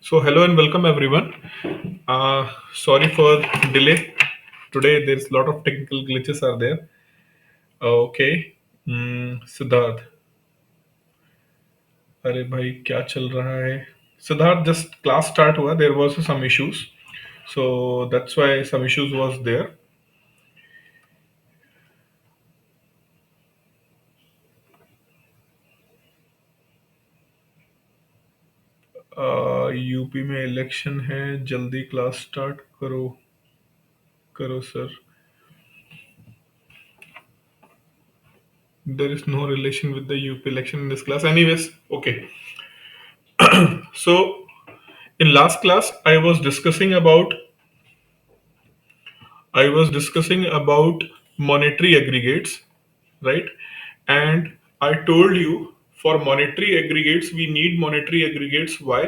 So hello and welcome everyone. Sorry for delay. Today there's a lot of technical glitches are there. Okay. Siddharth अरे भाई क्या चल रहा है सिद्धार्थ जस्ट क्लास स्टार्ट हुआ there was some issues so that's why some issues was there UP में election है जल्दी क्लास स्टार्ट करो करो sir there is no relation with the UP election in this class anyways okay so in last class I was discussing about monetary aggregates, right? And I told you for monetary aggregates, we need monetary aggregates. Why?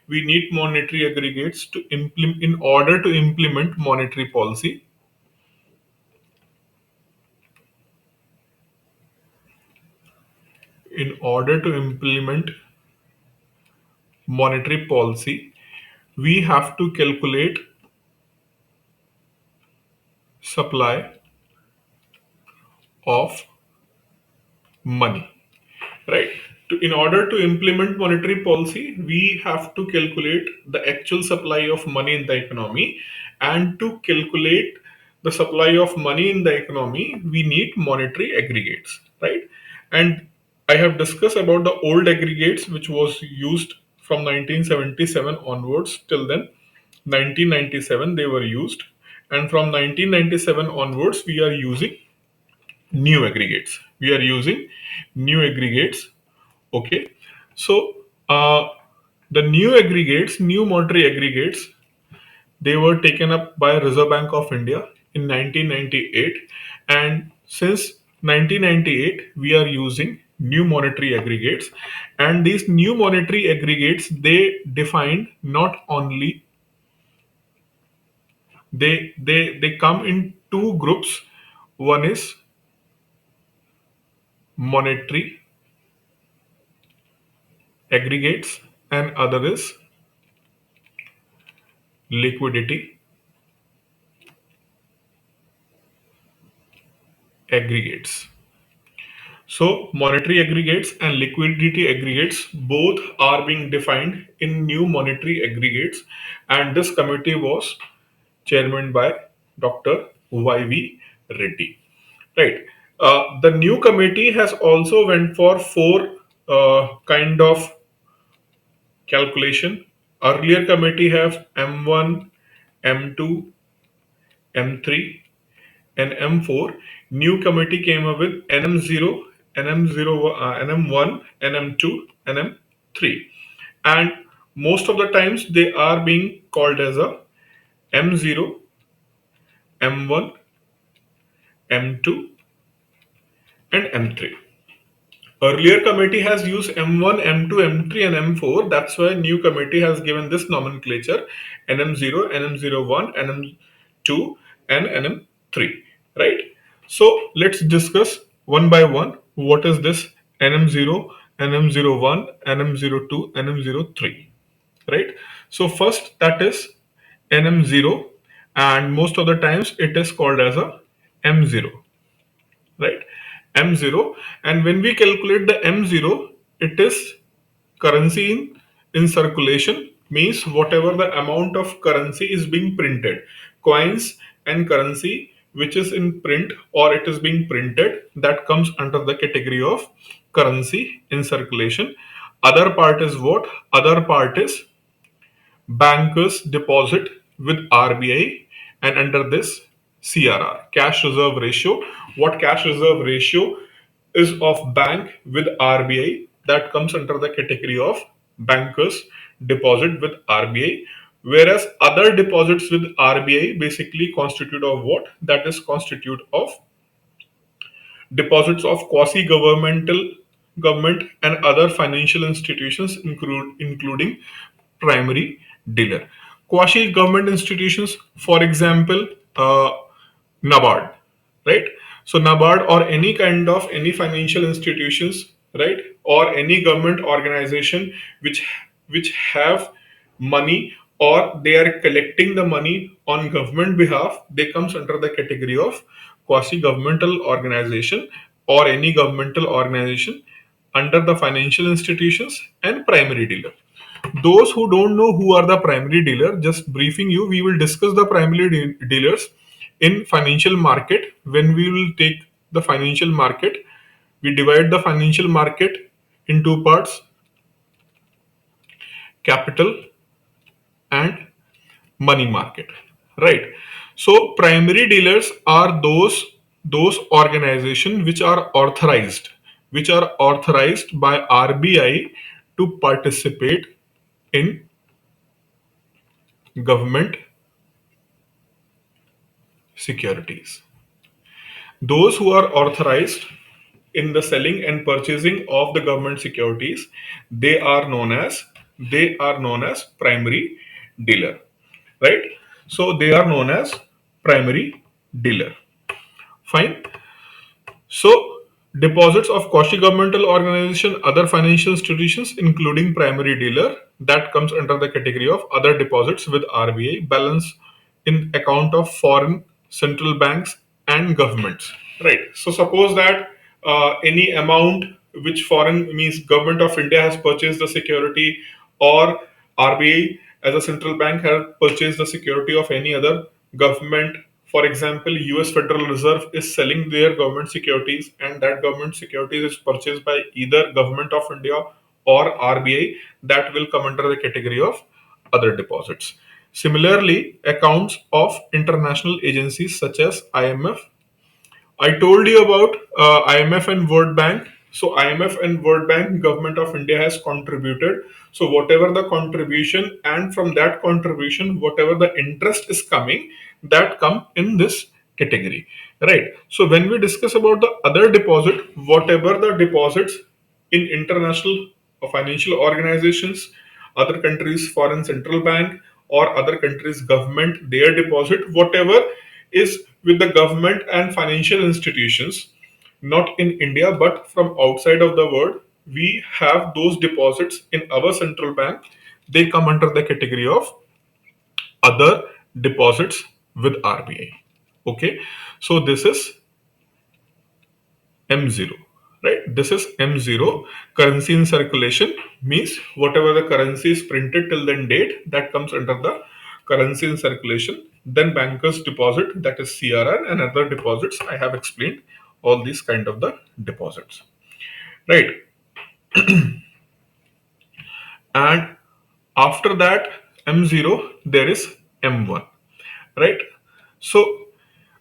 We need monetary aggregates to implement in order to implement monetary policy. In order to implement monetary policy, we have to calculate supply of money, right? In order to implement monetary policy, we have to calculate the actual supply of money in the economy, and to calculate the supply of money in the economy, we need monetary aggregates, right? And I have discussed about the old aggregates which was used from 1977 onwards till then. 1997 they were used, and from 1997 onwards we are using new aggregates. We are using new aggregates. Okay, so the new monetary aggregates, they were taken up by Reserve Bank of India in 1998, and since 1998 we are using new monetary aggregates, and these new monetary aggregates they define not only they come in two groups. One is monetary aggregates and other is liquidity aggregates. So, monetary aggregates and liquidity aggregates both are being defined in new monetary aggregates, and this committee was chairman by Dr. Y.V. Reddy. Right. The new committee has also went for four kind of calculation. Earlier committee have M1, M2, M3, and M4. New committee came up with NM0, NM0, NM1, NM2, NM3. And most of the times they are being called as a M0, M1, M2, and M3. Earlier committee has used M1, M2, M3, and M4. That's why new committee has given this nomenclature NM0, NM01, NM2, and NM3. Right? So let's discuss one by one. What is this NM0, NM01, NM02, NM03? Right? So first that is NM0, and most of the times it is called as a M0, right? M0, and when we calculate the M0, it is currency in circulation, means whatever the amount of currency is being printed, coins and currency which is in print or it is being printed, that comes under the category of currency in circulation. Other part is what? Other part is bankers deposit with RBI, and under this CRR, cash reserve ratio. What cash reserve ratio is of bank with RBI, that comes under the category of bankers deposit with RBI, whereas other deposits with RBI basically constitute of what? That is constitute of deposits of quasi-governmental government and other financial institutions including primary dealer. Quasi-government institutions, for example, NABARD, right? So NABARD or any kind of any financial institutions, right, or any government organization which have money or they are collecting the money on government behalf, they comes under the category of quasi governmental organization or any governmental organization under the financial institutions and primary dealer. Those who don't know who are the primary dealer, just briefing you, we will discuss the primary dealers in financial market. When we will take the financial market, we divide the financial market in two parts: capital and money market, right? So primary dealers are those organizations which are authorized by RBI to participate in government securities. Those who are authorized in the selling and purchasing of the government securities, they are known as primary dealer, right? So they are known as primary dealer. Fine. So, deposits of quasi-governmental organization, other financial institutions, including primary dealer, that comes under the category of other deposits with RBI, balance in account of foreign central banks and governments. Right. So, suppose that any amount which foreign means government of India has purchased the security, or RBI as a central bank has purchased the security of any other government. For example, US Federal Reserve is selling their government securities, and that government securities is purchased by either government of India or RBI, that will come under the category of other deposits. Similarly, accounts of international agencies such as IMF. I told you about IMF and World Bank. So IMF and World Bank, government of India has contributed. So whatever the contribution, and from that contribution, whatever the interest is coming, that come in this category, right? So when we discuss about the other deposit, whatever the deposits in international financial organizations, other countries foreign central bank, or other countries government, their deposit, whatever is with the government and financial institutions, not in India but from outside of the world, we have those deposits in our central bank, they come under the category of other deposits with RBI. Okay, so this is M0, right? This is M0. Currency in circulation means whatever the currency is printed till then date, that comes under the currency in circulation. Then bankers deposit, that is CRR, and other deposits. I have explained all these kind of the deposits, right? And after that M0, there is M1, right? So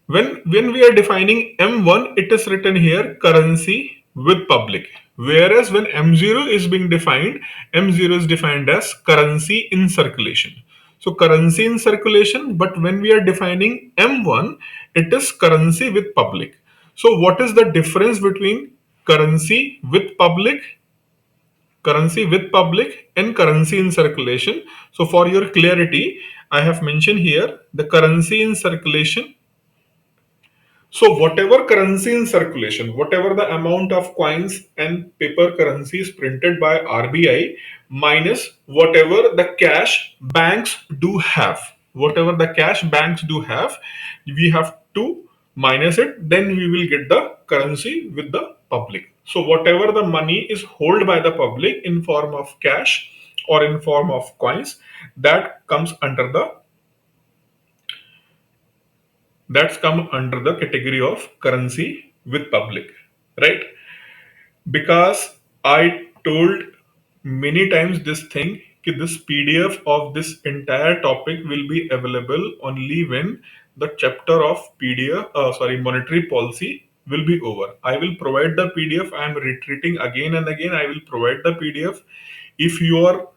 when we are defining M1, it is written here currency with public. Whereas when M0 is being defined, M0 is defined as currency in circulation. So currency in circulation, but when we are defining M1, it is currency with public. So what is the difference between currency with public and currency in circulation? So for your clarity, I have mentioned here the currency in circulation. So whatever currency in circulation, whatever the amount of coins and paper currency is printed by RBI, minus whatever the cash banks do have, we have to minus it, then we will get the currency with the public. So whatever the money is held by the public in form of cash or in form of coins, that comes under the that's come under the category of currency with public, right? Because I told many times this thing कि this PDF of this entire topic will be available only when the chapter of monetary policy will be over. I will provide the PDF. I am retreating again and again. I will provide the PDF. If you are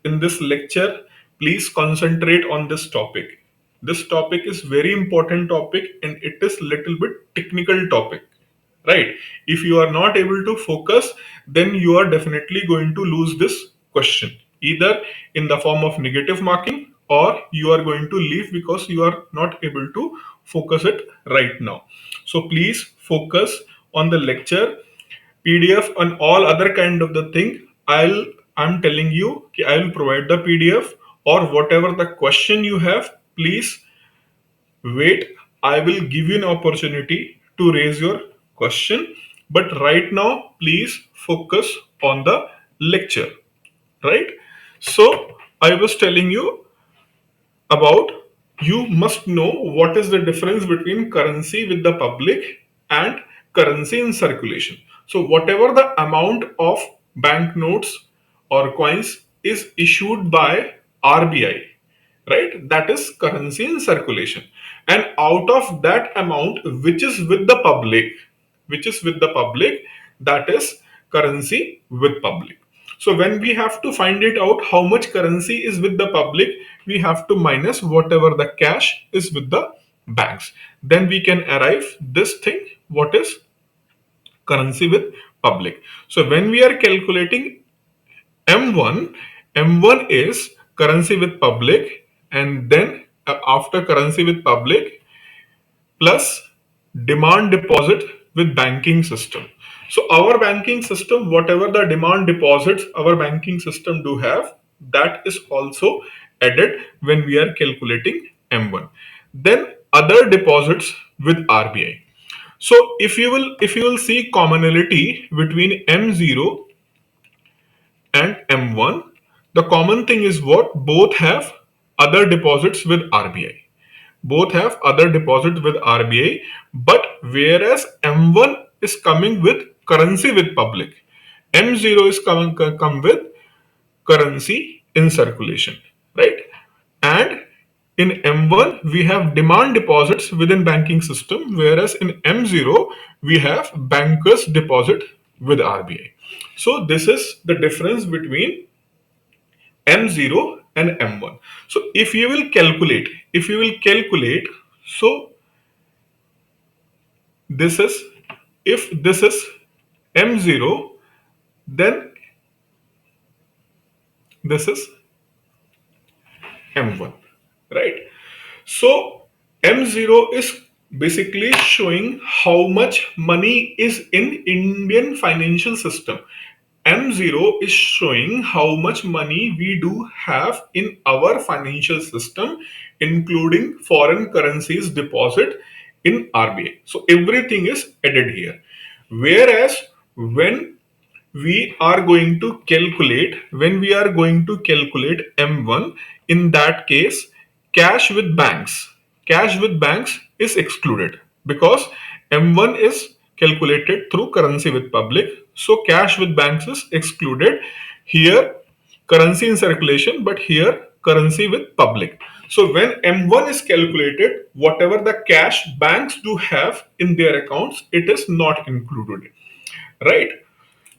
in this lecture, please concentrate on this topic. This topic is very important topic, and it is little bit technical topic, right? If you are not able to focus, then you are definitely going to lose this question, either in the form of negative marking, or you are going to leave because you are not able to focus it right now. So please focus on the lecture. PDF and all other kind of the thing, I'm telling you, I will provide the PDF or whatever the question you have, please wait. I will give you an opportunity to raise your question. But right now, please focus on the lecture, right? So, I was telling you about, you must know what is the difference between currency with the public and currency in circulation. So whatever the amount of banknotes or coins is issued by RBI, right, that is currency in circulation, and out of that amount which is with the public, that is currency with public. So when we have to find it out how much currency is with the public, we have to minus whatever the cash is with the banks. Then we can arrive this thing, what is currency with public. So when we are calculating M1, M1 is currency with public, and then after currency with public plus demand deposit with banking system. So our banking system, whatever the demand deposits our banking system do have, that is also added when we are calculating M1. Then other deposits with RBI. So if you will see commonality between M0 and M1, the common thing is what? Both have other deposits with RBI. Both have other deposits with RBI, but whereas M1 is coming with currency with public, M0 is come with currency in circulation, right? And in M1 we have demand deposits within banking system, whereas in M0 we have bankers deposit with RBI. So this is the difference between M0 and M1. So if you will calculate, so this is, if this is M0, then this is M1, right? So M0 is basically showing how much money is in Indian financial system. M0 is showing how much money we do have in our financial system, including foreign currencies deposit in RBI. So everything is added here. Whereas when when we are going to calculate M1, in that case cash with banks is excluded, because M1 is calculated through currency with public, so cash with banks is excluded. Here currency in circulation, but here currency with public. So when M1 is calculated, whatever the cash banks do have in their accounts, it is not included, right?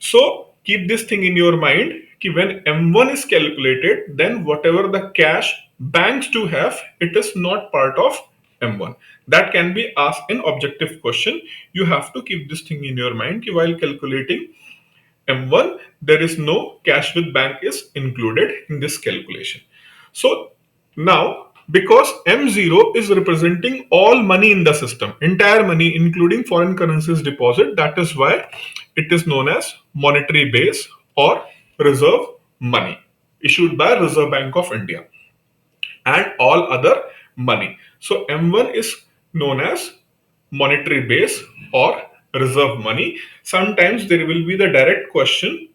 So keep this thing in your mind, कि when M1 is calculated, then whatever the cash banks do have, it is not part of M1. That can be asked in objective question. You have to keep this thing in your mind, कि while calculating M1, there is no cash with bank is included in this calculation. So now, because M0 is representing all money in the system, entire money, including foreign currencies deposit, that is why it is known as monetary base or reserve money issued by Reserve Bank of India and all other money. So M1 is known as monetary base or reserve money. Sometimes there will be the direct question.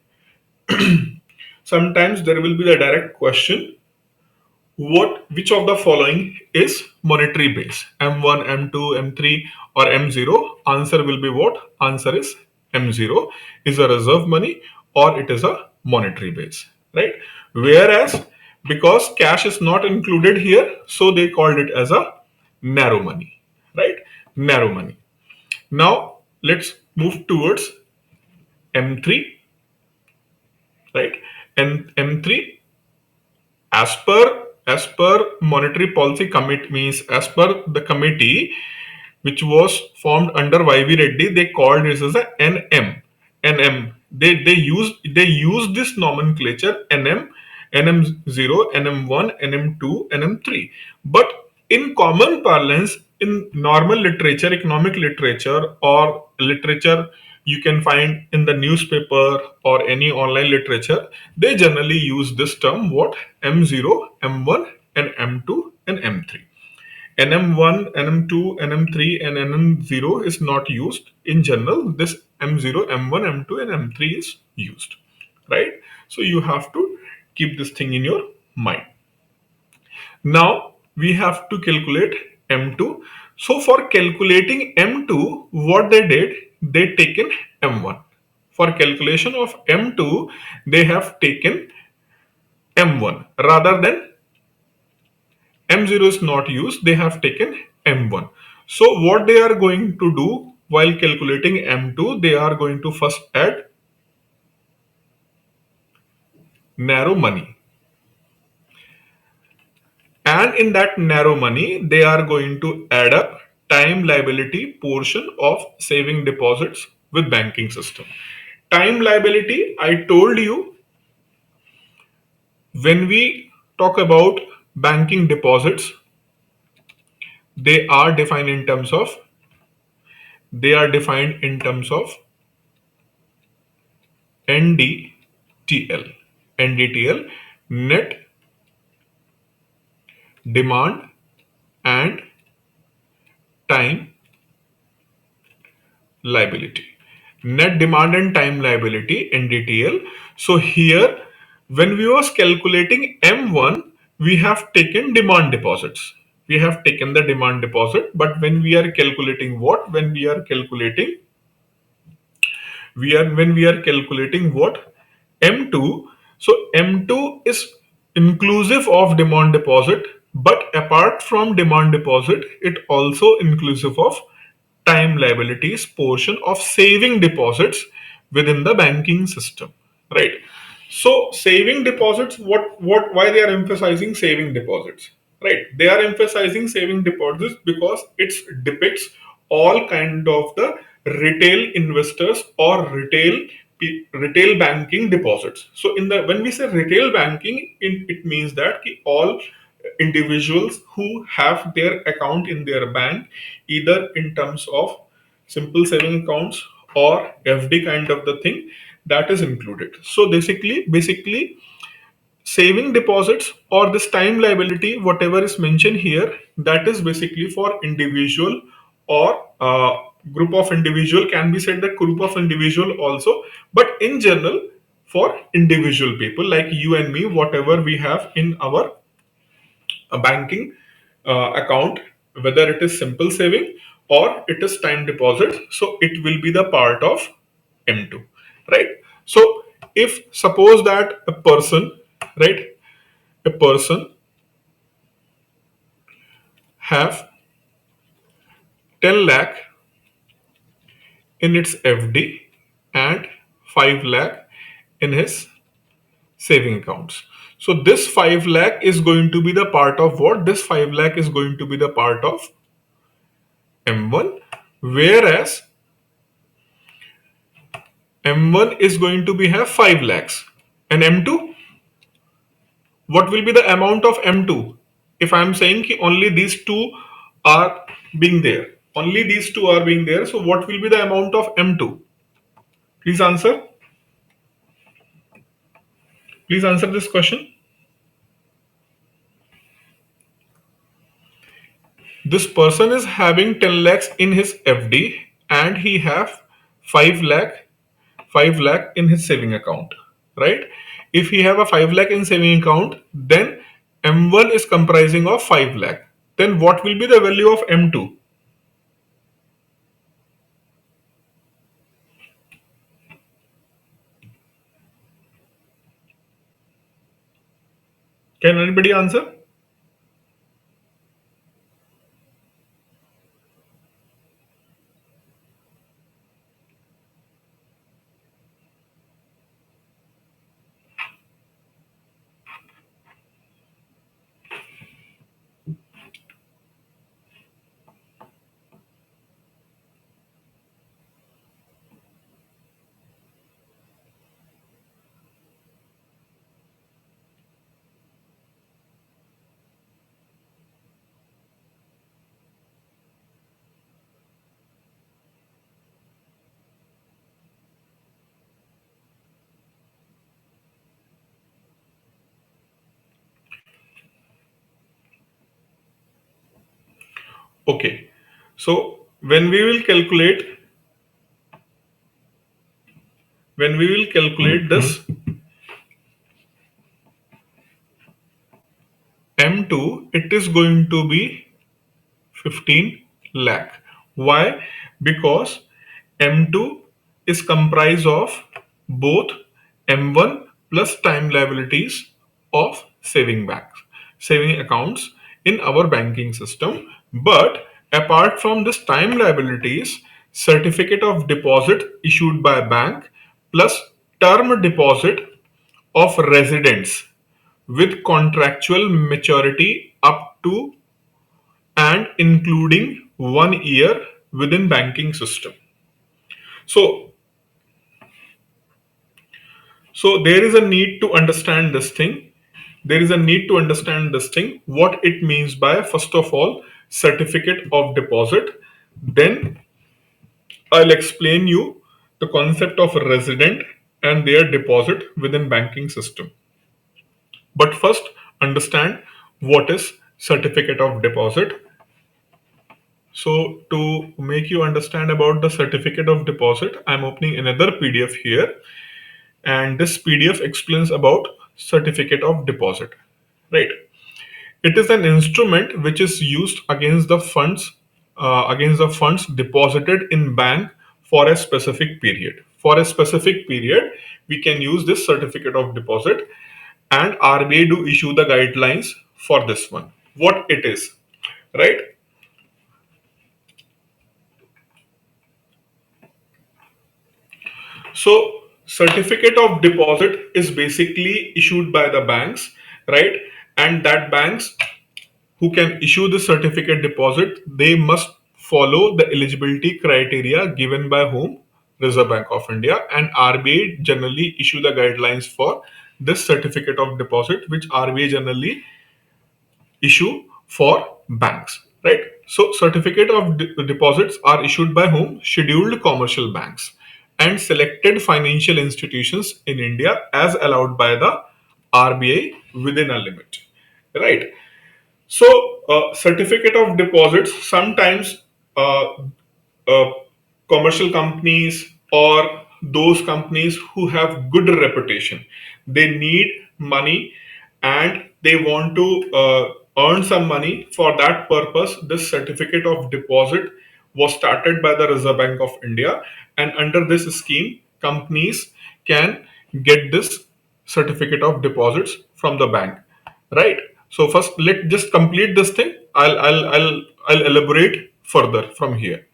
Sometimes there will be the direct question, which of the following is monetary base? M1, M2, M3 or M0? Answer will be what? Answer is M0 is a reserve money or it is a monetary base, right? Whereas because cash is not included here, so they called it as a narrow money, right? Narrow money. Now let's move towards M3, right? And M3, as per monetary policy committee, means as per the committee which was formed under YV Reddy, they called this as a NM. NM. They used this nomenclature NM, NM0, NM1, NM2, NM3. But in common parlance, in normal literature, economic literature or literature you can find in the newspaper or any online literature, they generally use this term what M0, M1 and M2 and M3. NM1, NM2, NM3 and NM0 is not used. In general, this M0, M1, M2 and M3 is used, right? So you have to keep this thing in your mind. Now we have to calculate M2. So for calculating M2, what they did, they taken M1. For calculation of M2, they have taken M1 rather than M0 is not used, they have taken M1. So what they are going to do while calculating M2, they are going to first add narrow money. And in that narrow money, they are going to add up time liability portion of saving deposits with banking system. Time liability, I told you, when we talk about banking deposits, they are defined in terms of NDTL. NDTL, net demand and time liability. Net demand and time liability, NDTL. So here, when we was calculating M1, we have taken demand deposits. We have taken the demand deposit, but when we are calculating what? When we are calculating what? M2. So M2 is inclusive of demand deposit, but apart from demand deposit, it also inclusive of time liabilities portion of saving deposits within the banking system, right? So saving deposits, what why they are emphasizing saving deposits, right? They are emphasizing saving deposits because it depicts all kind of the retail investors or retail banking deposits. So in the when we say retail banking, it means that all individuals who have their account in their bank, either in terms of simple saving accounts or FD kind of the thing, that is included. So basically saving deposits or this time liability, whatever is mentioned here, that is basically for individual or group of individual. Can be said that group of individual also, but in general for individual people like you and me, whatever we have in our a banking account, whether it is simple saving or it is time deposit, so it will be the part of M2, right? So if suppose that a person, right, a person have 10 lakh in its FD and 5 lakh in his saving accounts. So this 5 lakh is going to be the part of what? This 5 lakh is going to be the part of M1, whereas M1 is going to be have 5 lakhs. And M2, what will be the amount of M2? If I am saying ki only these two are being there, only these two are being there, so what will be the amount of M2? Please answer. Please answer this question. This person is having 10 lakhs in his FD and he have 5 lakh 5 lakh in his saving account, right? If he have a 5 lakh in saving account, then M1 is comprising of 5 lakh. Then what will be the value of M2? Can anybody answer? Okay. So when we will calculate this M2, it is going to be 15 lakh. Why? Because M2 is comprised of both M1 plus time liabilities of saving accounts in our banking system. But apart from this time liabilities, certificate of deposit issued by bank plus term deposit of residents with contractual maturity up to and including 1 year within banking system. So so there is a need to understand this thing. What it means by, first of all, certificate of deposit. Then I'll explain you the concept of a resident and their deposit within banking system. But first, understand what is certificate of deposit. So to make you understand about the certificate of deposit, I'm opening another PDF here, and this PDF explains about certificate of deposit. Right? It is an instrument which is used against the funds deposited in bank for a specific period. For a specific period, we can use this certificate of deposit, and RBI do issue the guidelines for this one. What it is, right? So, certificate of deposit is basically issued by the banks, right? And that banks who can issue the certificate deposit, they must follow the eligibility criteria given by whom? Reserve Bank of India. And RBI generally issue the guidelines for this certificate of deposit, which RBI generally issue for banks, right? So certificate of deposits are issued by whom? Scheduled commercial banks and selected financial institutions in India as allowed by the RBI within a limit, right? So certificate of deposits sometimes, uh, uh, commercial companies or those companies who have good reputation, they need money and they want to earn some money. For that purpose, this certificate of deposit was started by the Reserve Bank of India, and under this scheme companies can get this certificate of deposits from the bank, right? So first let just complete this thing. I'll elaborate further from here,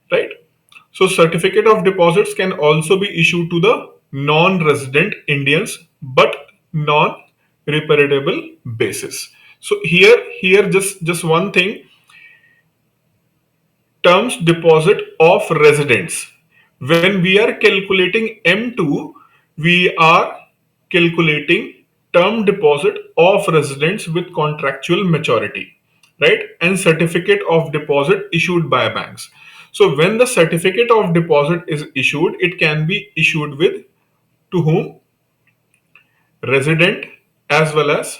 right? So certificate of deposits can also be issued to the non-resident Indians, but non-repairable basis. So here just one thing: terms deposit of residents. When we are calculating M2, we are calculating term deposit of residents with contractual maturity, right? And certificate of deposit issued by banks. So when the certificate of deposit is issued, it can be issued with, to whom? Resident as well as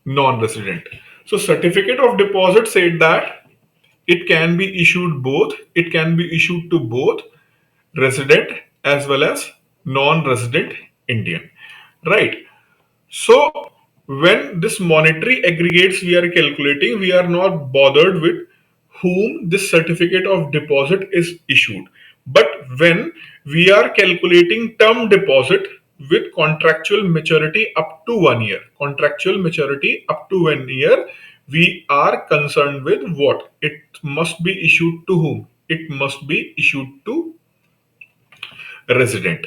non-resident. So certificate of deposit said that it can be issued both, it can be issued to both resident as well as non-resident Indian, right? So when this monetary aggregates we are calculating, we are not bothered with whom this certificate of deposit is issued. But when we are calculating term deposit with contractual maturity up to 1 year, we are concerned with what? It must be issued to whom? It must be issued to resident,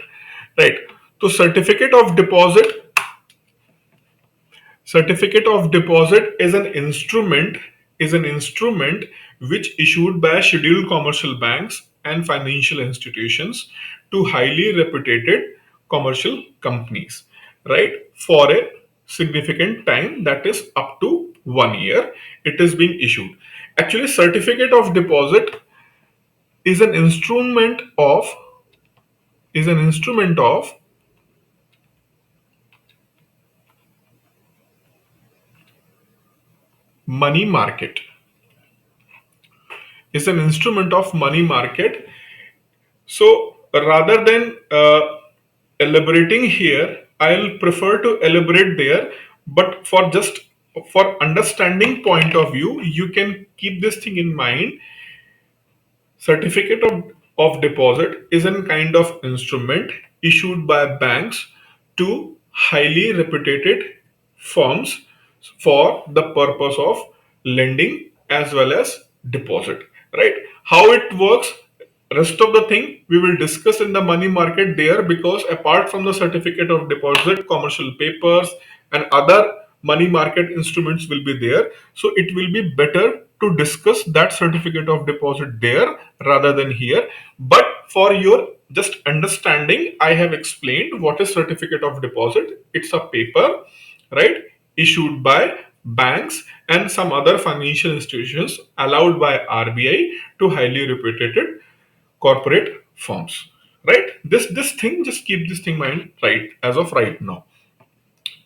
right? So certificate of deposit is an instrument which issued by scheduled commercial banks and financial institutions to highly reputed commercial companies, right? For a significant time, that is up to 1 year, it is being issued. Actually, certificate of deposit is an instrument of money market. is an instrument of money market. So rather than elaborating here, I'll prefer to elaborate there. But for just for understanding point of view, you can keep this thing in mind. Certificate of deposit is a kind of instrument issued by banks to highly reputed firms for the purpose of lending as well as deposit. Right? How it works, rest of the thing we will discuss in the money market there, because apart from the certificate of deposit, commercial papers and other money market instruments will be there. So it will be better to discuss that certificate of deposit there rather than here. But for your just understanding, I have explained what is certificate of deposit. It's a paper, right, issued by banks and some other financial institutions allowed by RBI to highly reputed corporate firms. Right? This thing, just keep this thing in mind right as of right now.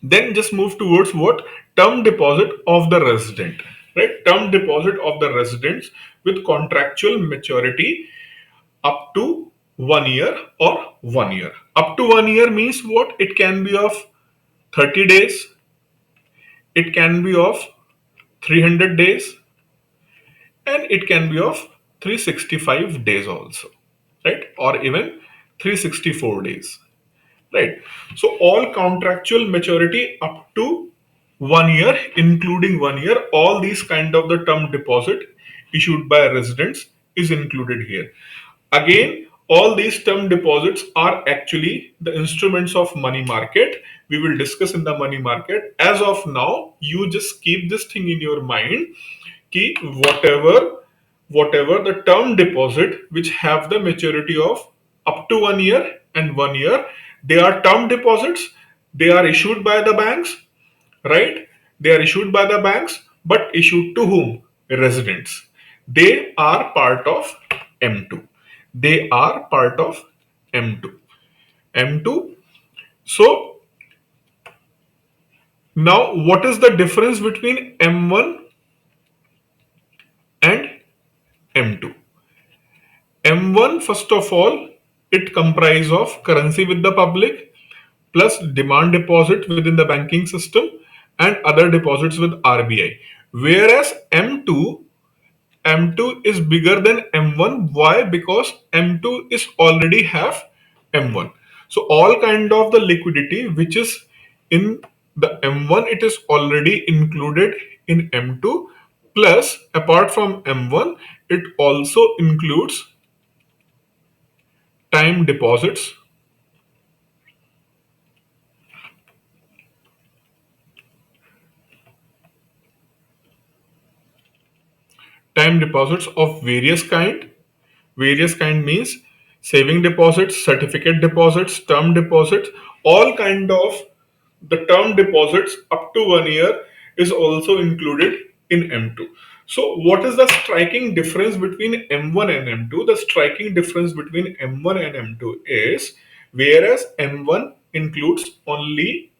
Then just move towards what? Term deposit of the resident. Right? Term deposit of the residents with contractual maturity up to 1 year or 1 year. Up to 1 year means what? It can be of 30 days, it can be of 300 days, and it can be of 365 days also, right? Or even 364 days, right? So all contractual maturity up to 1 year, including 1 year, all these kind of the term deposit issued by residents is included here. Again, all these term deposits are actually the instruments of money market. We will discuss in the money market. As of now, you just keep this thing in your mind कि whatever the term deposit which have the maturity of up to 1 year and 1 year, they are term deposits. They are issued by the banks, right? They are issued by the banks, but issued to whom? Residents. They are part of M2. They are part of M2. M2. So now what is the difference between M1 and M2? M1, first of all, it comprises of currency with the public plus demand deposit within the banking system and other deposits with RBI. Whereas M2 is bigger than M1. Why? Because M2 is already have M1. So all kind of the liquidity which is in the M1, it is already included in M2. Plus, apart from M1, it also includes time deposits, time deposits of various kind. Various kind means saving deposits, certificate deposits, term deposits, all kind of the term deposits up to 1 year is also included in M2. So what is the striking difference between M1 and M2? The striking difference between M1 and M2 is, whereas M1 includes only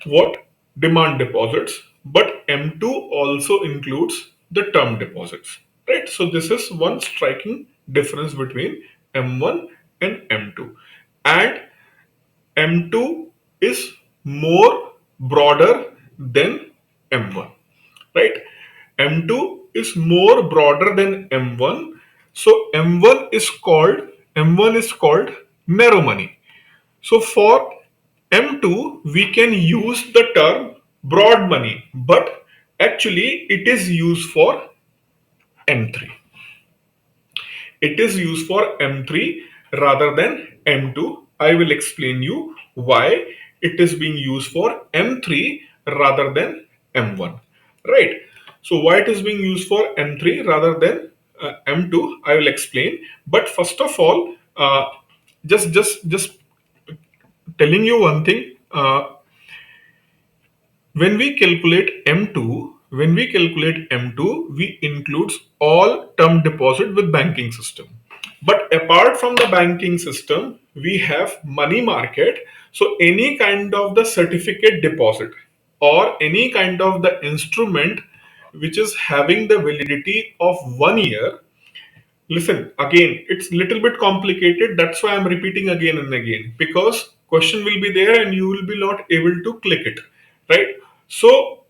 what? Demand deposits, but M2 also includes the term deposits, right? So this is one striking difference between M1 and M2. And M2 is more broader than M1, right? M2 is more broader than M1. So M1 is called narrow money. So for M2, we can use the term broad money, but actually it is used for M3. It is used for M3 rather than M2. I will explain you why it is being used for M3 rather than M1. Right. So why it is being used for M3 rather than M2, I will explain. But first of all, just telling you one thing. When we calculate M2, we includes all term deposit with banking system. But apart from the banking system, we have money market. So any kind of the certificate deposit or any kind of the instrument which is having the validity of 1 year, Listen, again, it's little bit complicated. That's why I'm repeating again and again, because question will be there and you will be not able to click it, right? So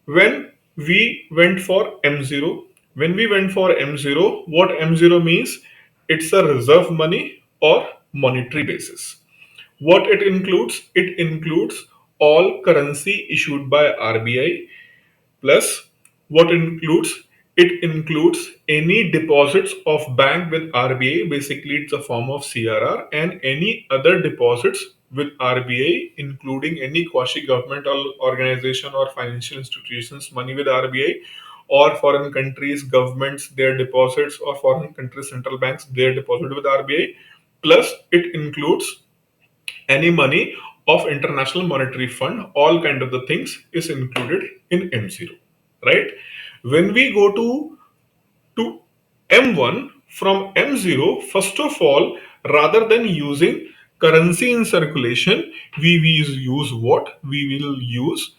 when we went for M0, when we went for M0, what M0 means? It's a reserve money or monetary basis. What it includes? It includes all currency issued by RBI, plus what includes, it includes any deposits of bank with RBI. Basically it's a form of CRR, and any other deposits with RBI, including any quasi governmental organization or financial institutions money with RBI, or foreign countries governments their deposits, or foreign countries central banks their deposit with RBI. Plus it includes any money of international monetary fund, all kind of the things is included in M0, right? When we go to M1, from M0, first of all, rather than using currency in circulation, we will use what? We will use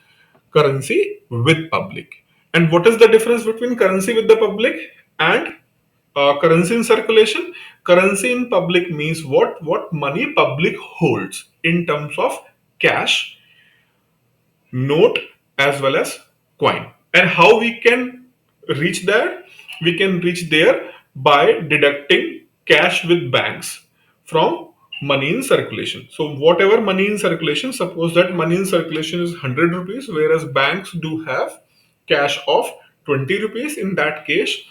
currency with public. And what is the difference between currency with the public and currency in circulation? Currency in public means what money public holds in terms of cash, note, as well as coin. And how we can reach there? We can reach there by deducting cash with banks from money in circulation. So whatever money in circulation, suppose that money in circulation is 100 rupees, whereas banks do have cash of 20 rupees. In that case,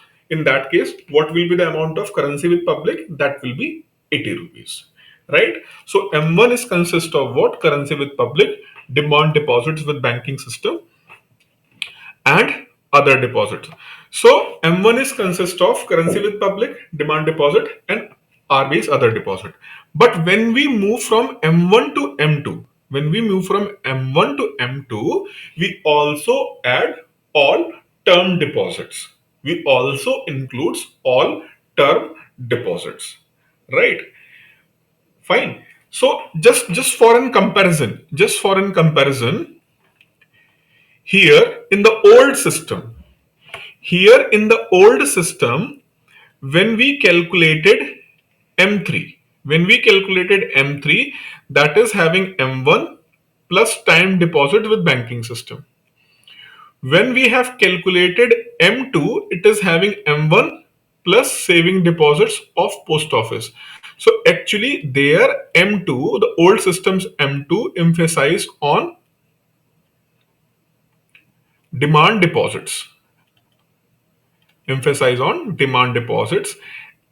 what will be the amount of currency with public? That will be 80 rupees, right? So M1 is consist of what? Currency with public, demand deposits with banking system, and other deposits. So M1 is consist of currency with public, demand deposit, and RB's other deposit. But when we move from M1 to M2, when we move from M1 to M2, we also add all term deposits. We also includes all term deposits, right? Fine. So just for in comparison, here in the old system, here in the old system, when we calculated M3, when we calculated M3, that is having M1 plus time deposit with banking system. When we have calculated M2, it is having M1 plus saving deposits of post office. So actually there M2, the old system's M2 emphasize on demand deposits, emphasize on demand deposits,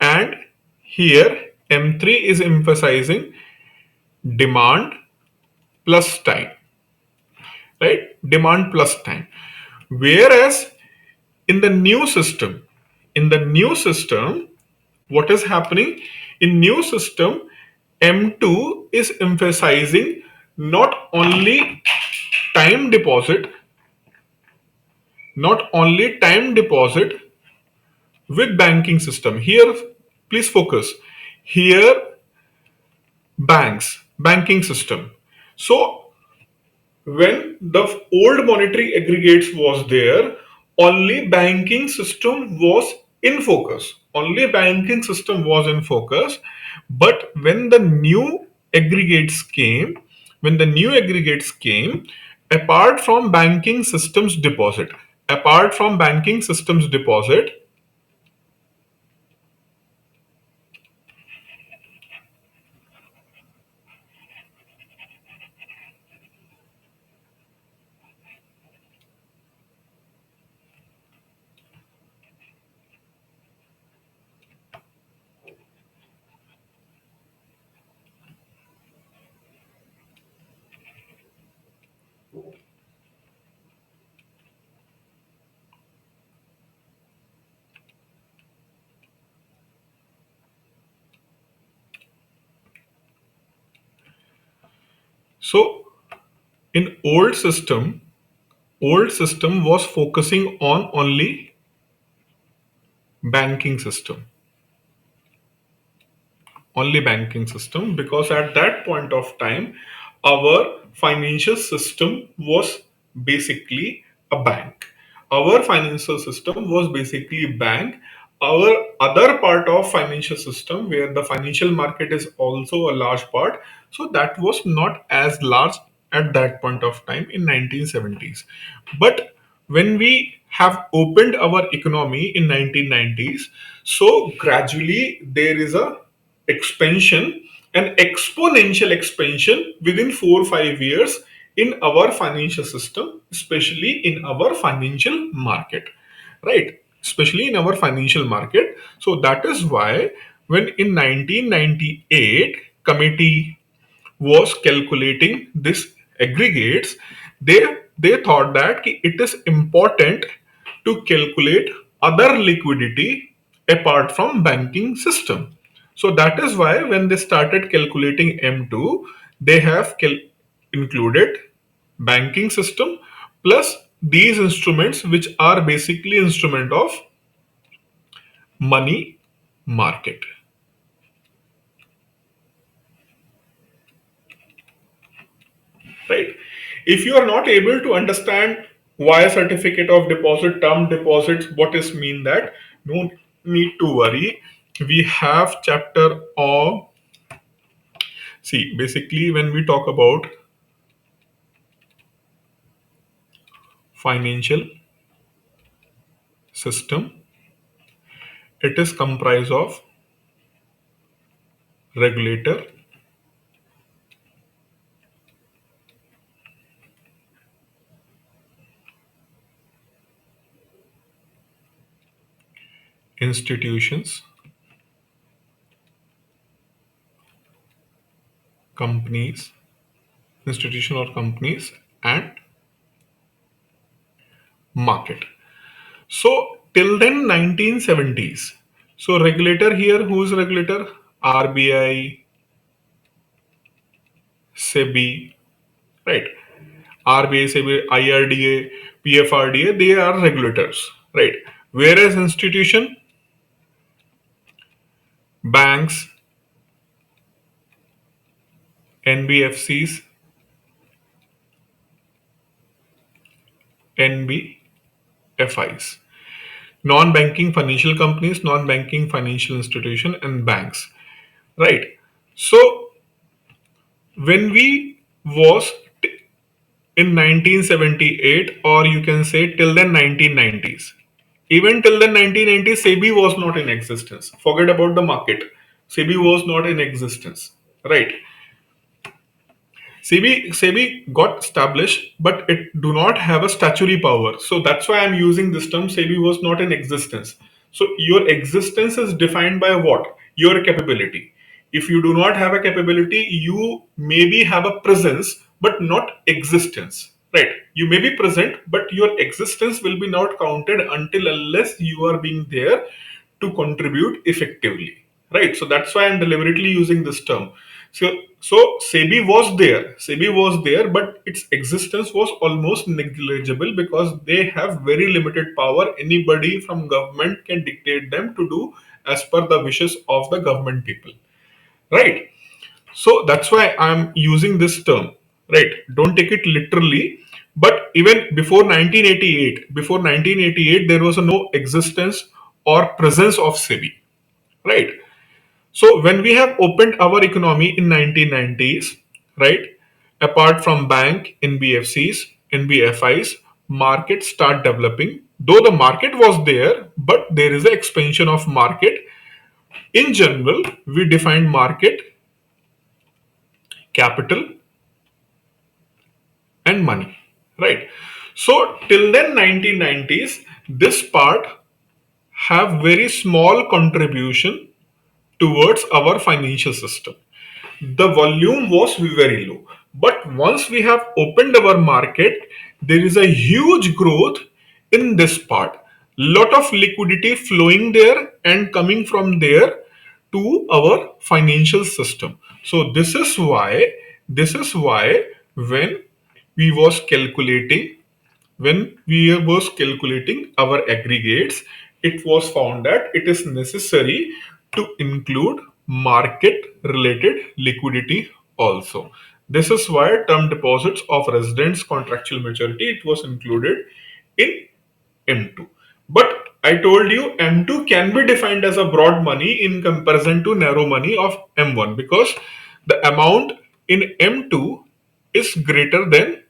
and here M3 is emphasizing demand plus time, right? Demand plus time. Whereas in the new system, in the new system, what is happening? In new system, M2 is emphasizing not only time deposit, not only time deposit with banking system. Here, please focus. Here, banking system. So when the old monetary aggregates was there, only banking system was in focus. Only banking system was in focus. But when the new aggregates came, when the new aggregates came, apart from banking systems deposit, apart from banking systems deposit, so in old system was focusing on only banking system, only banking system, because at that point of time our financial system was basically a bank. Our financial system was basically bank. our other part of financial system where the financial market is also a large part, so that was not as large at that point of time in 1970s. But when we have opened our economy in 1990s, so gradually there is a expansion, an exponential expansion within 4 or 5 years in our financial system, especially in our financial market, right? Especially in our financial market. So that is why when in 1998 committee was calculating this aggregates, they they thought that it is important to calculate other liquidity apart from banking system. So that is why when they started calculating M2, they have included banking system plus these instruments which are basically instrument of money market, right? If you are not able to understand why certificate of deposit, term deposits, what is mean, that no need to worry. We have chapter of, see, basically when we talk about financial system, it is comprised of regulator, institutions, companies, institution or companies, and market. So till then 1970s. So regulator here, who is regulator? RBI, SEBI, right? RBI, SEBI, IRDA, PFRDA, they are regulators, right? Whereas institution, banks, NBFCs, NBFIs, non-banking financial companies, non-banking financial institution, and banks, right? So when we was in 1978, or you can say till then 1990s, even till then 1990s, SEBI was not in existence. Forget about the market. SEBI was not in existence, right? SEBI got established, but it do not have a statutory power. So that's why I'm using this term. SEBI was not in existence. So your existence is defined by what? Your capability. If you do not have a capability, you maybe have a presence, but not existence. Right? You may be present, but your existence will be not counted until unless you are being there to contribute effectively, right? So that's why I'm deliberately using this term. So SEBI was there, but its existence was almost negligible because they have very limited power. Anybody from government can dictate them to do as per the wishes of the government people, right? So that's why I'm using this term, right? Don't take it literally. But even before 1988, there was no existence or presence of SEBI, right? So when we have opened our economy in 1990s, right? Apart from bank, NBFCs, NBFIs, markets start developing. Though the market was there, but there is an expansion of market. In general, we define market, capital, and money, right? So till then 1990s, this part have very small contribution towards our financial system. The volume was very low, but once we have opened our market, there is a huge growth in this part. Lot of liquidity flowing there and coming from there to our financial system. So this is why when we was calculating when we was calculating our aggregates, it was found that it is necessary to include market related liquidity also. This is why term deposits of residents contractual maturity, it was included in M2. But I told you M2 can be defined as a broad money in comparison to narrow money of M1 because the amount in M2 is greater than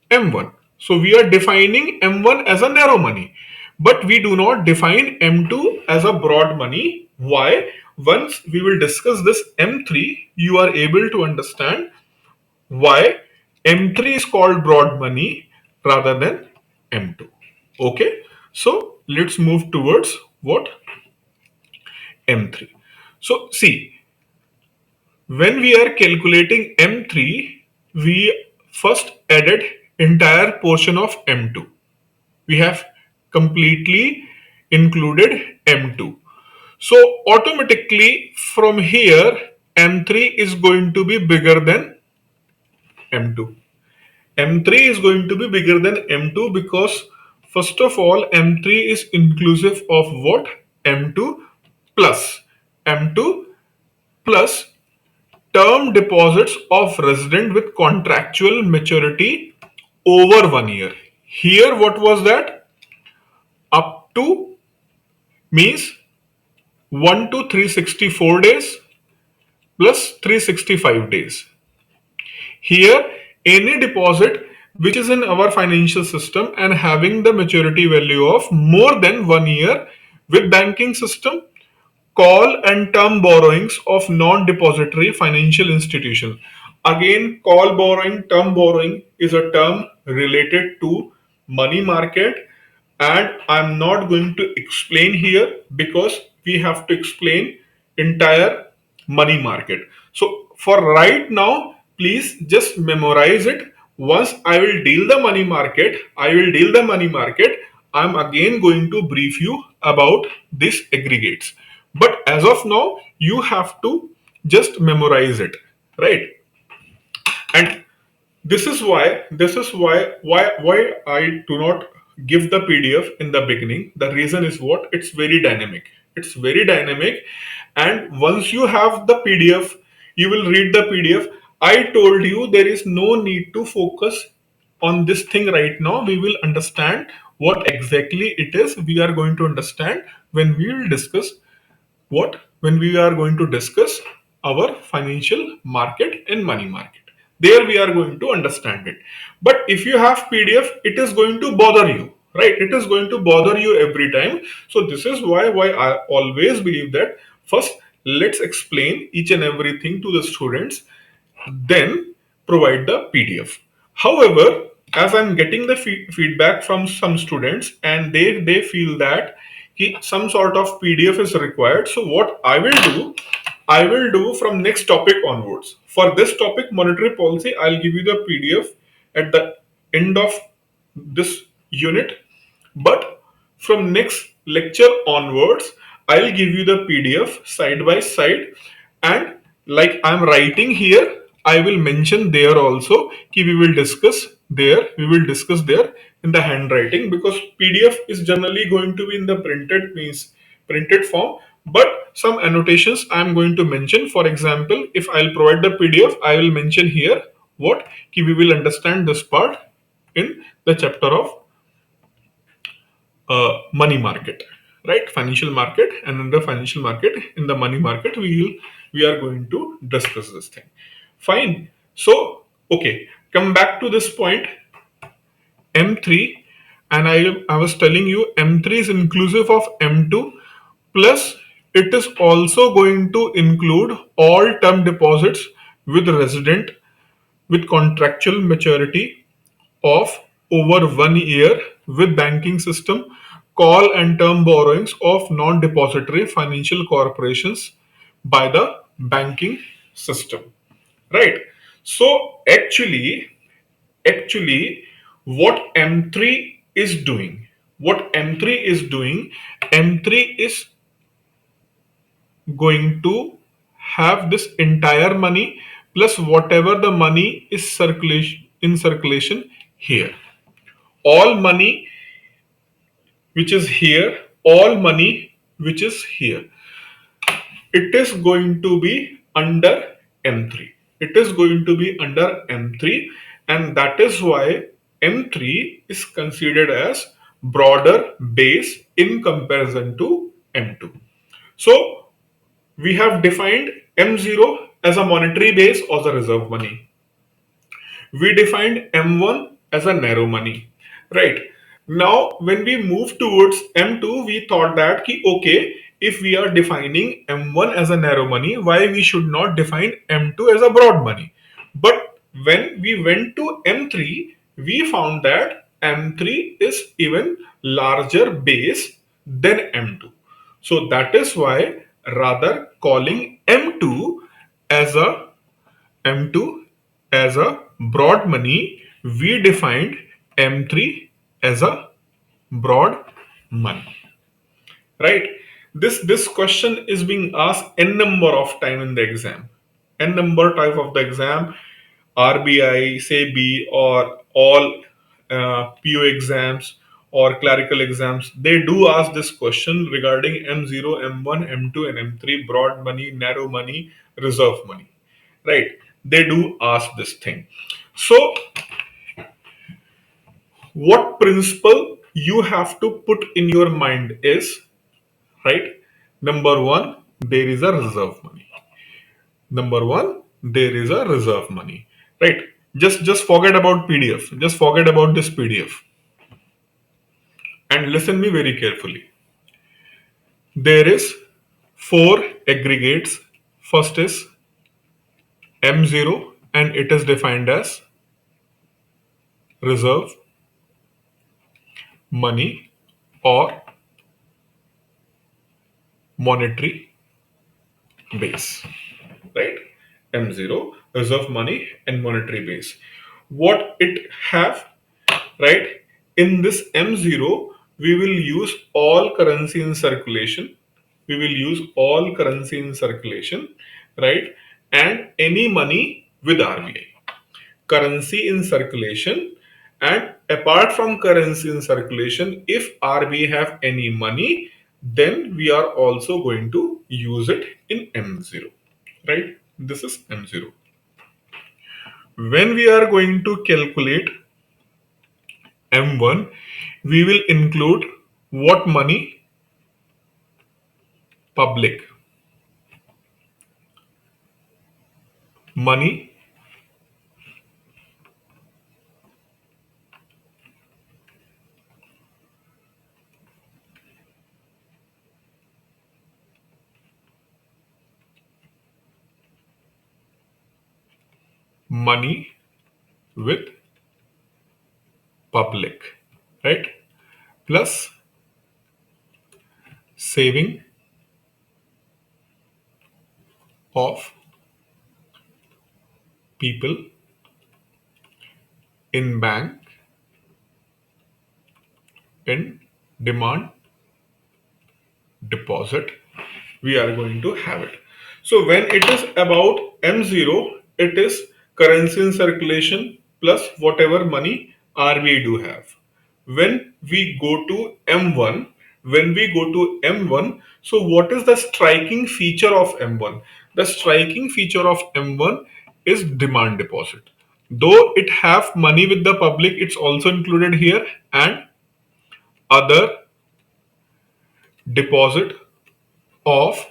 M1. So we are defining M1 as a narrow money, but we do not define M2 as a broad money. Why? Once we will discuss this M3, you are able to understand why M3 is called broad money rather than M2. Okay, so let's move towards what? M3. So see, when we are calculating M3, we first added entire portion of M2. We have completely included M2. So automatically from here, M3 is going to be bigger than M2. M3 is going to be bigger than M2 because first of all, M3 is inclusive of what? M2 plus. M2 plus term deposits of resident with contractual maturity over 1 year. Here, what was that? Up to means 1 to 364 days plus 365 days. Here, any deposit which is in our financial system and having the maturity value of more than 1 year with banking system, call and term borrowings of non-depository financial institution. Again, call borrowing, term borrowing is a term related to money market, and I'm not going to explain here because we have to explain entire money market. So for right now, please just memorize it. Once I will deal the money market, I'm again going to brief you about these aggregates. But as of now, you have to just memorize it, right? And this is why I do not give the PDF in the beginning. The reason is what? It's very dynamic. It's very dynamic, and once you have the PDF, you will read the PDF. I told you there is no need to focus on this thing right now. We will understand what exactly it is. We are going to understand when we will discuss what? When we are going to discuss our financial market and money market. There we are going to understand it. But if you have PDF, it is going to bother you, right? It is going to bother you every time. So this is why I always believe that first let's explain each and everything to the students, then provide the PDF. However, as I'm getting the feedback from some students and they feel that some sort of PDF is required. So what I will do from next topic onwards. For this topic, monetary policy, I'll give you the PDF at the end of this unit. But from next lecture onwards, I'll give you the PDF side by side, and like I'm writing here, I will mention there also we will discuss there. We will discuss there in the handwriting because PDF is generally going to be in the printed form. But some annotations I'm going to mention. For example, if I'll provide the PDF, I will mention here what we will understand this part in the chapter of money market, right? Financial market, and in the financial market, in the money market, we are going to discuss this thing. Fine. So okay, come back to this point. M3, and I was telling you M3 is inclusive of M2 plus it is also going to include all term deposits with resident with contractual maturity of over 1 year with banking system, call and term borrowings of non-depository financial corporations by the banking system, right? So actually what M3 is doing, M3 is going to have this entire money plus whatever the money is circulation here. All money which is here, all money which is here, it is going to be under M3. It is going to be under M3, and that is why M3 is considered as broader base in comparison to M2. So we have defined M0 as a monetary base or the reserve money. We defined M1 as a narrow money, right? Now, when we move towards M2, we thought that okay, if we are defining M1 as a narrow money, why we should not define M2 as a broad money? But when we went to M3, we found that M3 is even larger base than M2. So that is why rather calling M2 as a broad money, we defined M3 as a broad money. Right? This question is being asked n number of time in the exam. N number type of the exam, RBI, SEBI, or all PO exams or clerical exams, they do ask this question regarding M0, M1, M2, and M3, broad money, narrow money, reserve money. Right? They do ask this thing. So, what principle you have to put in your mind is, right? Number one, there is a reserve money. Number one, there is a reserve money. Right? Just forget about PDF. Just forget about this PDF. And listen me very carefully. There is four aggregates. First is M0 and it is defined as reserve money or monetary base, right? M0, reserve money and monetary base. What it have, right? In this M0, we will use all currency in circulation. We will use all currency in circulation, right? And any money with RBI. Currency in circulation, and apart from currency in circulation, if RBI have any money, then we are also going to use it in M0, right? This is M0. When we are going to calculate M1, we will include what money? Public money, money with public, right? Plus saving of people in bank in demand deposit, we are going to have it. So when it is about M0, it is currency in circulation plus whatever money RBI do have. When we go to M1, so what is the striking feature of M1? The striking feature of M1 is demand deposit. Though it have money with the public, it's also included here, and other deposit of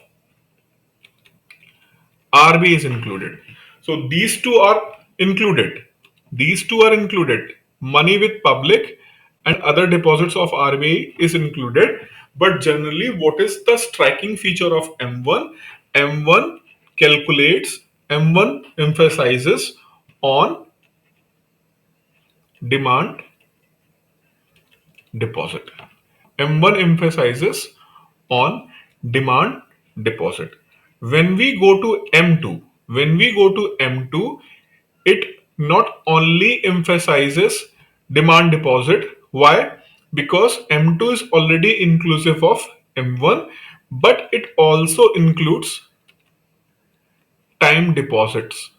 RB is included. So these two are included. These two are included. Money with public and other deposits of RBI is included. But generally, what is the striking feature of M1? M1 calculates, M1 emphasizes on demand deposit. M1 emphasizes on demand deposit. When we go to M2, it not only emphasizes demand deposit. Why? Because M2 is already inclusive of M1, but it also includes time deposits.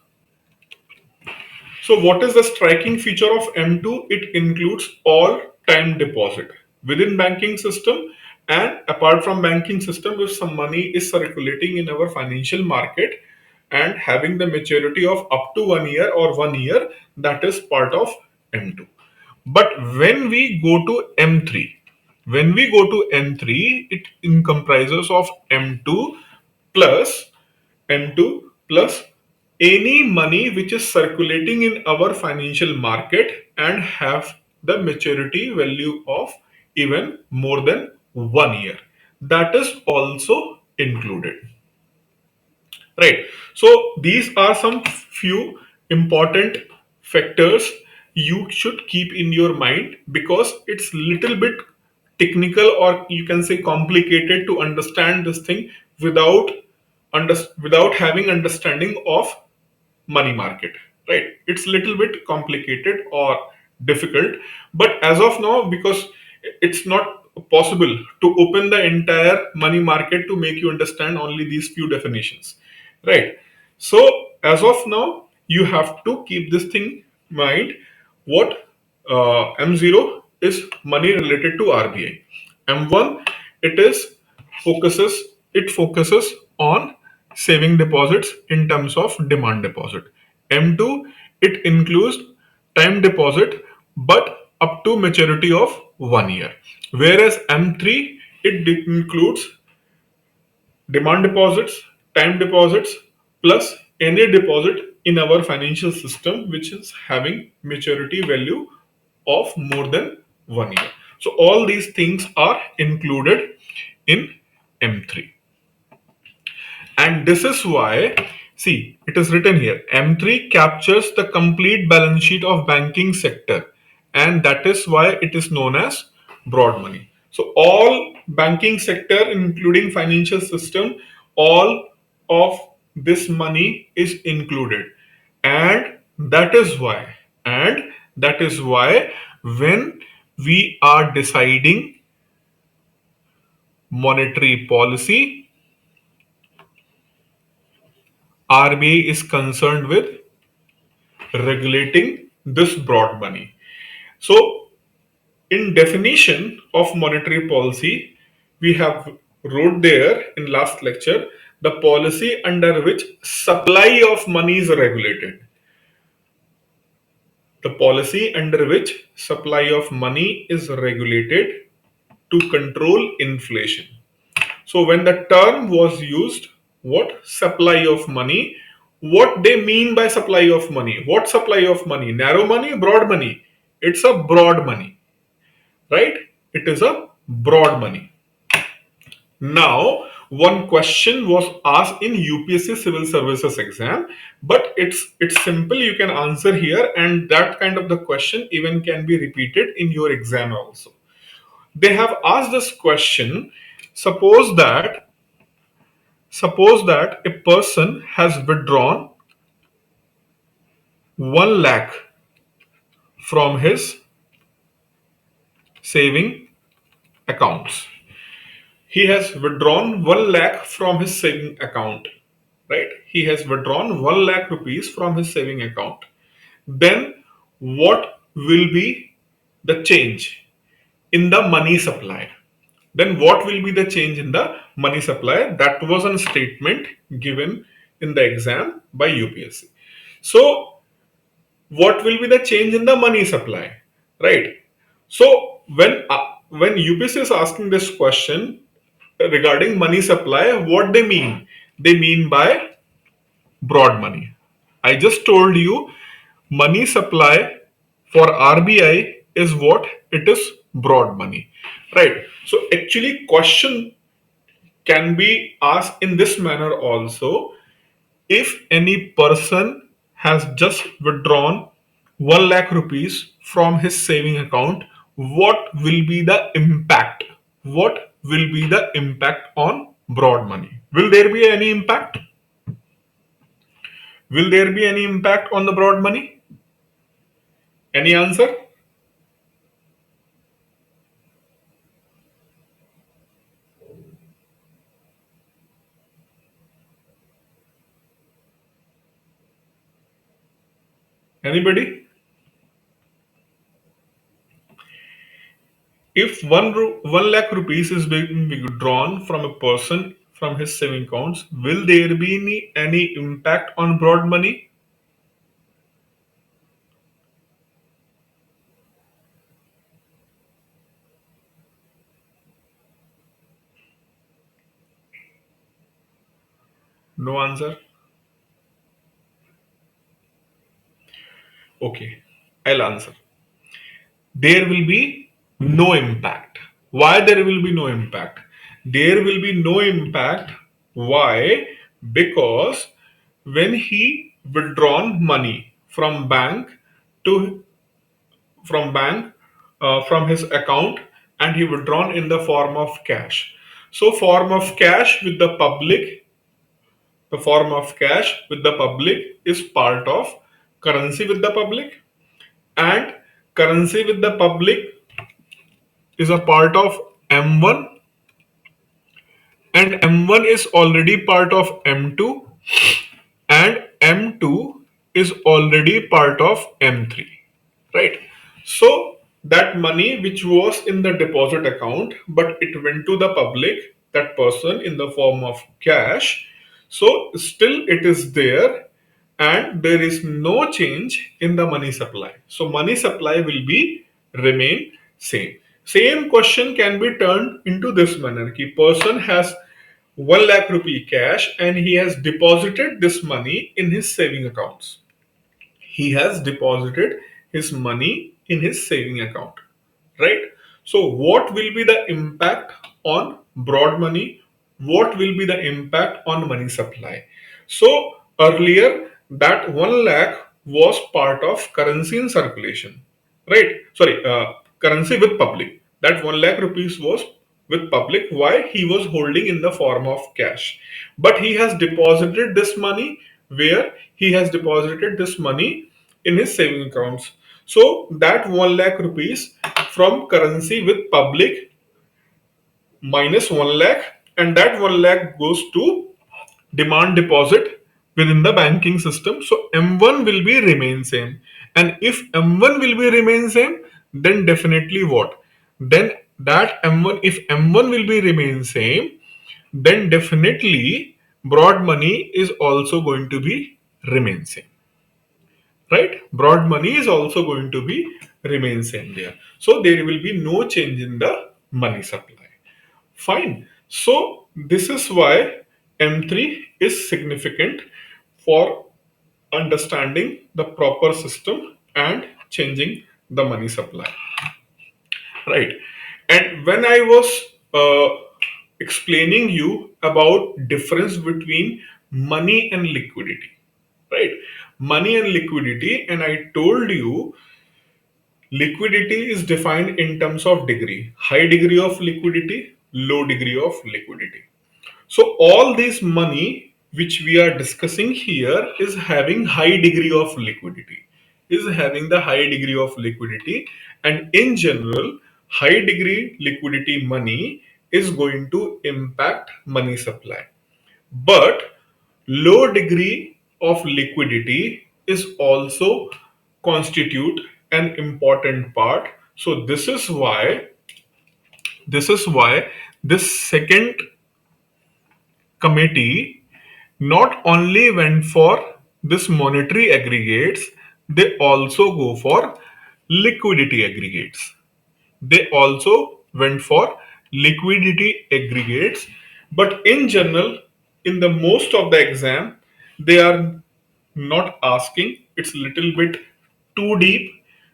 So what is the striking feature of M2? It includes all time deposit within banking system, and apart from banking system, if some money is circulating in our financial market and having the maturity of up to 1 year or 1 year, that is part of M2. But when we go to M3, When we go to M3, it comprises of plus M2 plus any money which is circulating in our financial market and have the maturity value of even more than 1 year. That is also included. Right. So these are some few important factors you should keep in your mind, because it's little bit technical, or you can say complicated, to understand this thing without without having understanding of money market. Right, it's little bit complicated or difficult, but as of now, because it's not possible to open the entire money market to make you understand only these few definitions. Right, so as of now you have to keep this thing in mind. What M0 is money related to RBI. M1, it is focuses it focuses on saving deposits in terms of demand deposit. M2, it includes time deposit but up to maturity of 1 year. Whereas M3, it includes demand deposits, time deposits, plus any deposit in our financial system which is having maturity value of more than 1 year. So all these things are included in M3. And this is why, see, it is written here, M3 captures the complete balance sheet of banking sector, and that is why it is known as broad money. So all banking sector, including financial system, all of this money is included. And that is why, and that is why when we are deciding monetary policy, RBI is concerned with regulating this broad money. So, in definition of monetary policy, we have wrote there in last lecture the policy under which supply of money is regulated. The policy under which supply of money is regulated to control inflation. So when the term was used, what supply of money, what they mean by supply of money? What supply of money? Narrow money, broad money? It's a broad money, right? It is a broad money. Now, one question was asked in UPSC Civil Services exam, but it's simple. You can answer here, and that kind of the question even can be repeated in your exam also. They have asked this question. Suppose that Suppose that a person has withdrawn 1 lakh from his saving accounts. He has withdrawn 1 lakh from his saving account, right? He has withdrawn 1 lakh rupees from his saving account. Then what will be the change in the money supply? Then what will be the change in the money supply? That was a statement given in the exam by UPSC. So what will be the change in the money supply, right? So when UPSC is asking this question regarding money supply, what they mean? They mean by broad money. I just told you money supply for RBI is what? It is broad money, right? So actually question can be asked in this manner also. If any person has just withdrawn 1 lakh rupees from his saving account, what will be the impact? What will be the impact on broad money? Will there be any impact? Will there be any impact on the broad money? Any answer? Anybody? If 1 lakh rupees is being withdrawn from a person from his saving accounts, will there be any impact on broad money? No answer? Okay, I'll answer. There will be no impact. Why there will be no impact? There will be no impact. Why? Because when he withdrawn money from bank to bank from his account, and he withdrawn in the form of cash. So form of cash with the public, the form of cash with the public is part of currency with the public, and currency with the public is a part of M1, and M1 is already part of M2, and M2 is already part of M3, right? So that money which was in the deposit account but it went to the public, that person, in the form of cash, so still it is there, and there is no change in the money supply. So money supply will be remain same question can be turned into this manner: ki person has 1 lakh rupee cash and he has deposited this money in his saving accounts. He has deposited his money in his saving account, right? So what will be the impact on broad money? What will be the impact on money supply? So earlier that 1 lakh was part of currency in circulation, right? Sorry, currency with public. That 1 lakh rupees was with public. Why? He was holding in the form of cash, but he has deposited this money where? He has deposited this money in his saving accounts. So that 1 lakh rupees from currency with public minus 1 lakh, and that 1 lakh goes to demand deposit within the banking system. So M1 will be remain same. And if M1 will be remain same, then definitely what? Then that M1, if M1 will be remain same, then definitely broad money is also going to be remain same, right? Broad money is also going to be remain same there. So there will be no change in the money supply. Fine. So this is why M3 is significant for understanding the proper system and changing the money supply, right? And when I was explaining you about difference between money and liquidity, right? Money and liquidity, and I told you liquidity is defined in terms of degree: high degree of liquidity, low degree of liquidity. So all this money which we are discussing here is having high degree of liquidity, is having the high degree of liquidity, and in general, high degree liquidity money is going to impact money supply. But low degree of liquidity is also constitute an important part. So this is why this second committee not only went for this monetary aggregates, they also go for liquidity aggregates. They also went for liquidity aggregates, but in general, in the most of the exam, they are not asking. It's a little bit too deep,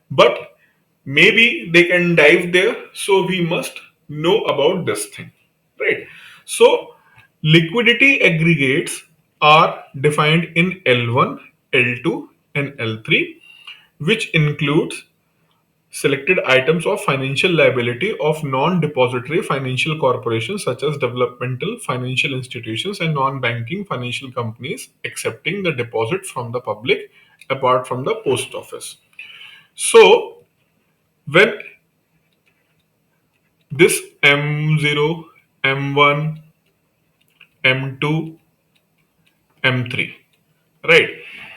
but maybe they can dive there. So we must know about this thing, right? So liquidity aggregates are defined in L1, L2, and L3, which includes selected items of financial liability of non-depository financial corporations such as developmental financial institutions and non-banking financial companies accepting the deposit from the public apart from the post office. So when this M0, M1, M2, M3, right,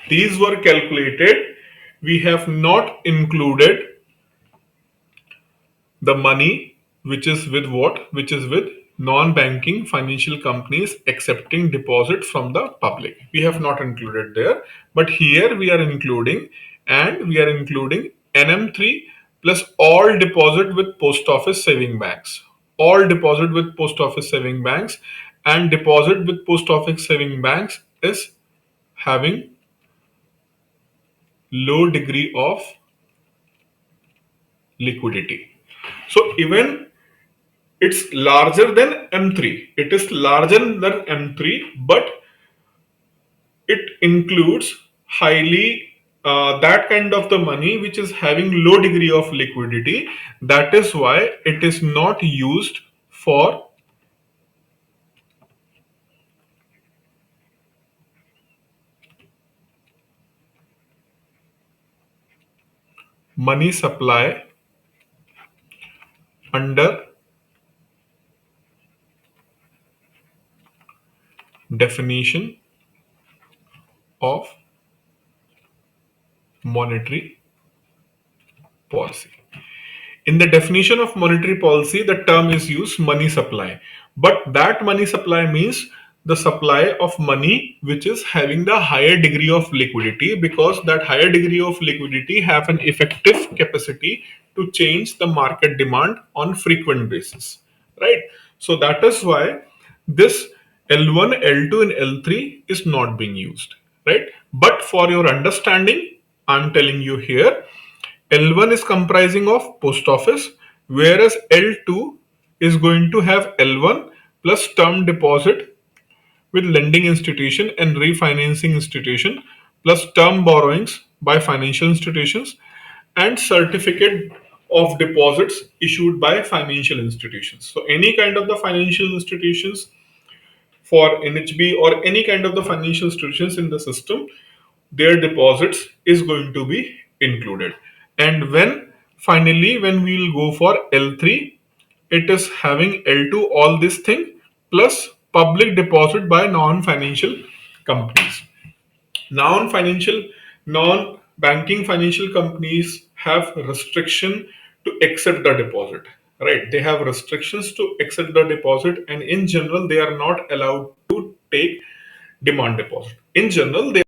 these were calculated, we have not included the money which is with what? Which is with non-banking financial companies accepting deposit from the public. We have not included there, but here we are including, and we are including NM3 plus all deposit with post office saving banks. All deposit with post office saving banks, and deposit with post office saving banks is having low degree of liquidity. So even it's larger than M3. It is larger than M3, but it includes highly that kind of the money which is having low degree of liquidity. That is why it is not used for money supply under definition of monetary policy. In the definition of monetary policy, the term is used money supply. But that money supply means the supply of money which is having the higher degree of liquidity, because that higher degree of liquidity have an effective capacity to change the market demand on frequent basis. Right? So that is why this L1, L2 and L3 is not being used. Right? But for your understanding, I'm telling you here L1 is comprising of post office, whereas L2 is going to have L1 plus term deposit with lending institution and refinancing institution plus term borrowings by financial institutions and certificate of deposits issued by financial institutions. So any kind of the financial institutions for NHB or any kind of the financial institutions in the system, their deposits is going to be included. And when finally when we will go for L3, it is having L2 all this thing plus public deposit by non-financial companies. Non-financial, non-banking financial companies have restriction to accept the deposit. Right? They have restrictions to accept the deposit, and in general, they are not allowed to take demand deposit. In general, they